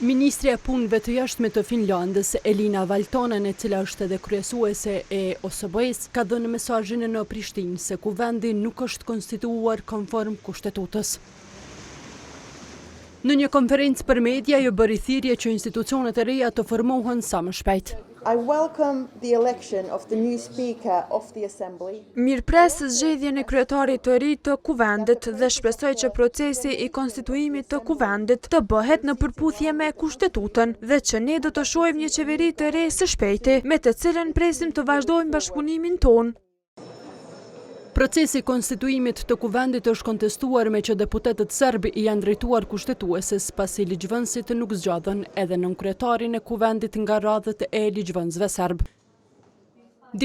Ministri e punëve të jashtme të Finlandës, Elina Valtonen, e cila është edhe kryesuese e OSBE-s, ka dhënë mesazhin në Prishtinë se kuvendi nuk është konstituuar konform kushtetutës. Në një konferencë për media, ju bëri thirrje që institucionet e reja të formohen sa më shpejt. I welcome the election of the new speaker of the assembly. Mirpres zgjedhjen e kryetarit të ri të kuvendit dhe shpresoj që procesi i konstituimit të kuvendit të bëhet në përputhje me kushtetutën dhe që ne do të shohim një qeveri të re së shpejti, me të cilën presim të vazhdojmë bashkëpunimin tonë. Procesi i konstituimit të kuvendit është kontestuar me që deputetët serb janë drejtuar kushtetueses pasi ligjvënësit nuk zgjodhen edhe nënkryetarin e kuvendit nga radhët e ligjvënësve serb.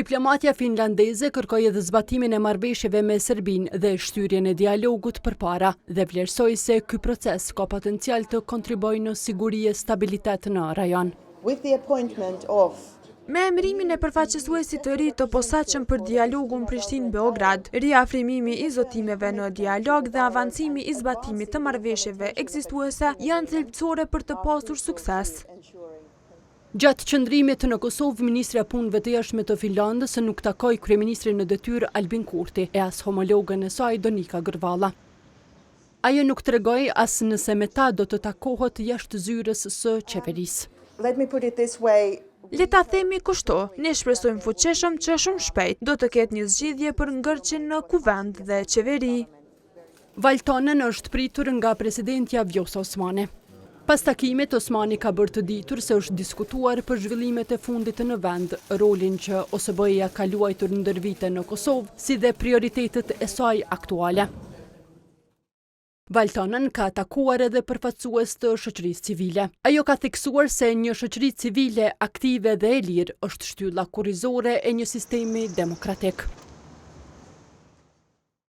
Diplomatja finlandeze kërkoi edhe zbatimin e marrëveshjeve me Serbinë dhe shtyrjen e dialogut përpara dhe vlerësoi se ky proces ka potencial të kontribuojë në siguri e stabilitet në rajon. With the appointment of Me emërimin e përfaqësuesit të ri të posaçëm për dialogun Prishtinë-Beograd, riafrimimi i zotimeve në dialog dhe avancimi i zbatimit të marrëveshjeve ekzistuese janë thelbësore për të pasur sukses. Gjatë qëndrimit në Kosovë, Ministri e Punëve të Jashtme të Finlandës nuk takoi kryeministrin në detyrë Albin Kurti e as homologën e saj Donika Gërvalla. Ajo nuk tregoi as nëse me ta do të takohet jashtë zyrës së qeverisë. Let me put it this way. Le ta themi kështu, ne shpresojmë fuqishëm që shumë shpejt do të ketë një zgjidhje për ngërçin në kuvend dhe qeveri. Valtonen është pritur nga presidentja Vjosa Osmani. Pas takimit, Osmani ka bërë të ditur se është diskutuar për zhvillimet e fundit në vend, rolin që OSBE-ja ka luajtur ndër vite në Kosovë, si dhe prioritetet e saj aktuale. Valtonen ka atakuar edhe përfaqësues të shoqërisë civile. Ajo ka theksuar se një shoqëri civile aktive dhe e lirë është shtylla kurrizore e një sistemi demokratik.